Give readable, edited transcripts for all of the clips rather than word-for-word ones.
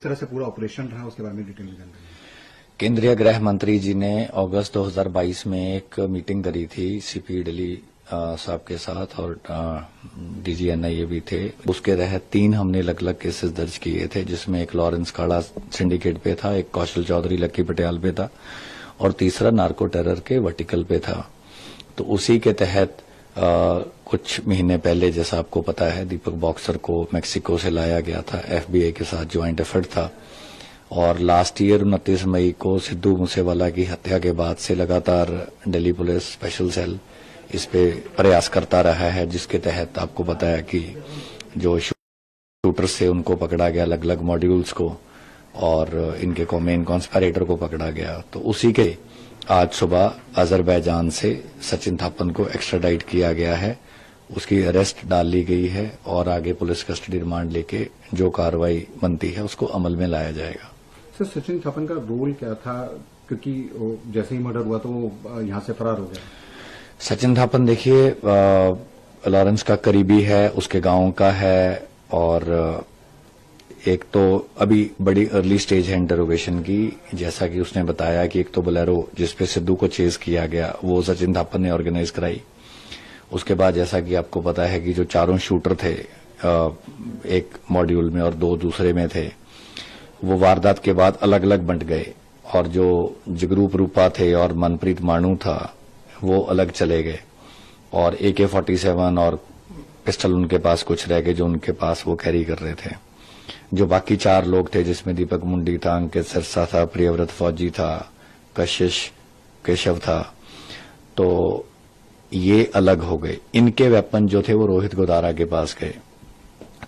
तरह से पूरा ऑपरेशन रहा उसके बारे में डिटेल में जानकारी। केंद्रीय गृह मंत्री जी ने अगस्त 2022 में एक मीटिंग करी थी सीपी दिल्ली साहब के साथ और डीजी एनआईए भी थे। उसके तहत 3 हमने अलग अलग केसेस दर्ज किए थे, जिसमें एक लॉरेंस खाड़ा सिंडिकेट पे था, एक कौशल चौधरी लक्की पटियाल पे था और तीसरा नार्को टेरर के वर्टिकल पे था। तो उसी के तहत कुछ महीने पहले, जैसा आपको पता है, दीपक बॉक्सर को मैक्सिको से लाया गया था। एफबीआई के साथ ज्वाइंट एफर्ट था और लास्ट ईयर 29 मई को सिद्धू मूसेवाला की हत्या के बाद से लगातार दिल्ली पुलिस स्पेशल सेल इस पे प्रयास करता रहा है, जिसके तहत आपको पता है कि जो शूटर से उनको पकड़ा गया, अलग अलग मॉड्यूल्स को, और इनके को मेन कॉन्स्पिरेटर को पकड़ा गया। तो उसी के आज सुबह अजरबैजान से सचिन थापन को एक्स्ट्राडाइट किया गया है, उसकी अरेस्ट डाल ली गई है और आगे पुलिस कस्टडी रिमांड लेके जो कार्रवाई बनती है उसको अमल में लाया जाएगा। सर, सचिन थापन का रोल क्या था, क्योंकि जैसे ही मर्डर हुआ तो वो यहाँ से फरार हो गया। सचिन थापन देखिए लॉरेंस का करीबी है, उसके गांव का है, और एक तो अभी बड़ी अर्ली स्टेज है इंटरोगेशन की। जैसा कि उसने बताया कि एक तो बोलेरो जिसपे सिद्धू को चेज किया गया वो सचिन थापन ने ऑर्गेनाइज कराई। उसके बाद जैसा कि आपको पता है कि जो 4 शूटर थे, एक मॉड्यूल में और 2 दूसरे में थे, वो वारदात के बाद अलग अलग बंट गए और जो जगरूप रूपा थे और मनप्रीत मानू था वो अलग चले गए और AK-47 और पिस्टल उनके पास कुछ रह गए जो उनके पास वो कैरी कर रहे थे। जो बाकी 4 लोग थे, जिसमें दीपक मुंडी था, अंकित सिरसा था, प्रियव्रत फौजी था, कशिश केशव था, तो ये अलग हो गए। इनके वेपन जो थे वो रोहित गोदारा के पास गए।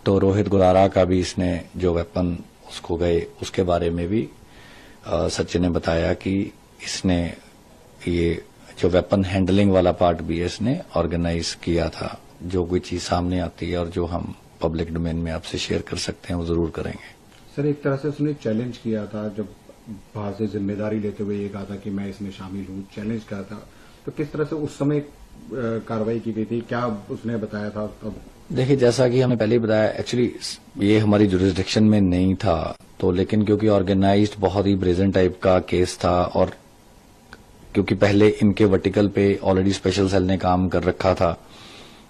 तो रोहित गोदारा का भी इसने जो वेपन उसको गए, उसके बारे में भी सचिन ने बताया कि इसने ये जो वेपन हैंडलिंग वाला पार्ट भी है इसने ऑर्गेनाइज किया था। जो कोई चीज सामने आती है और जो हम पब्लिक डोमेन में आपसे शेयर कर सकते हैं वो जरूर करेंगे। सर, एक तरह से उसने चैलेंज किया था, जब बाहर से जिम्मेदारी लेते हुए ये कहा था कि मैं इसमें शामिल हूँ, चैलेंज किया था। तो किस तरह से उस समय कार्रवाई की गई थी, क्या उसने बताया था? अब देखिए, जैसा कि हमने पहले ही बताया, एक्चुअली ये हमारी जुरिसडिक्शन में नहीं था, तो लेकिन क्योंकि ऑर्गेनाइज्ड बहुत ही ब्रेजेंट टाइप का केस था और क्योंकि पहले इनके वर्टिकल पे ऑलरेडी स्पेशल सेल ने काम कर रखा था,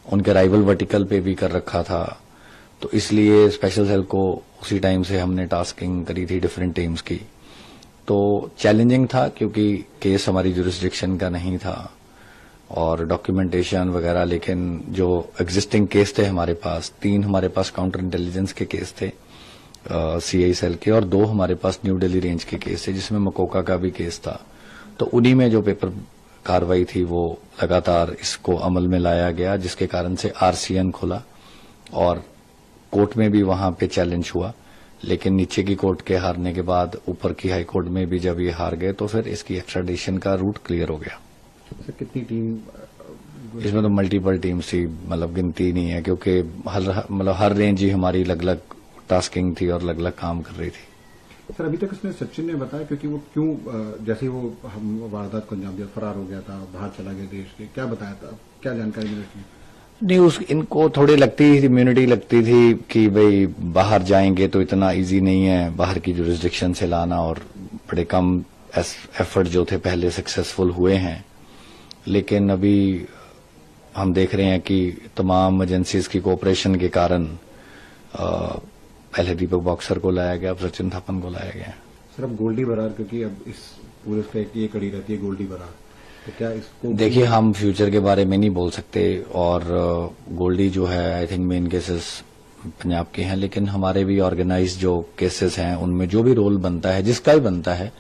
उनके राइवल वर्टिकल पे भी कर रखा था, तो इसलिए स्पेशल सेल को उसी टाइम से हमने टास्किंग करी थी डिफरेंट टीम्स की। तो चैलेंजिंग था क्योंकि केस हमारी जुरिसडिक्शन का नहीं था और डॉक्यूमेंटेशन वगैरह, लेकिन जो एग्जिस्टिंग केस थे हमारे पास, 3 हमारे पास काउंटर इंटेलिजेंस के केस थे CI सेल के और 2 हमारे पास न्यू दिल्ली रेंज के केस थे, जिसमें मकोका का भी केस था। तो उन्हीं में जो पेपर कार्रवाई थी वो लगातार इसको अमल में लाया गया, जिसके कारण से RCN खुला और कोर्ट में भी वहां पे चैलेंज हुआ, लेकिन नीचे की कोर्ट के हारने के बाद ऊपर की हाई कोर्ट में भी जब ये हार गए तो फिर इसकी एक्स्ट्राडिशन का रूट क्लियर हो गया। सर, कितनी टीम इसमें? तो मल्टीपल टीम्स थी, मतलब गिनती नहीं है, क्योंकि हर रेंज ही हमारी अलग अलग टास्किंग थी और अलग अलग काम कर रही थी। सर, अभी तक उसने सचिन ने बताया क्योंकि वो क्यों, जैसे वो वारदात को अंजाम दिया, फरार हो गया था, बाहर चला गया देश के, क्या बताया था, क्या जानकारी मिली थी? नहीं, इनको थोड़ी लगती थी, इम्यूनिटी लगती थी कि भाई बाहर जाएंगे तो इतना इजी नहीं है बाहर की जुरिसडिक्शन से लाना, और बड़े कम एफर्ट जो थे पहले सक्सेसफुल हुए हैं। लेकिन अभी हम देख रहे हैं कि तमाम एजेंसीज की कोऑपरेशन के कारण पहले दीपक बॉक्सर को लाया गया, अब सचिन थापन को लाया गया। सर, अब गोल्डी बरार, क्योंकि अब इस पूरे उसका ये कड़ी रहती है गोल्डी बरार, तो क्या इसको? देखिए, हम फ्यूचर के बारे में नहीं बोल सकते और गोल्डी जो है I think main cases Punjab के हैं, लेकिन हमारे भी ऑर्गेनाइज जो केसेस हैं उनमें जो भी रोल बनता है, जिसका भी बनता है,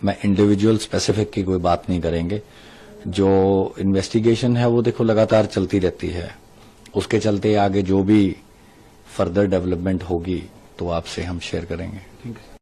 मैं इंडिविजुअल स्पेसिफिक की कोई बात नहीं करेंगे। जो इन्वेस्टिगेशन है वो देखो लगातार चलती रहती है, उसके चलते आगे जो भी फर्दर डेवलपमेंट होगी तो आपसे हम शेयर करेंगे। ठीक है।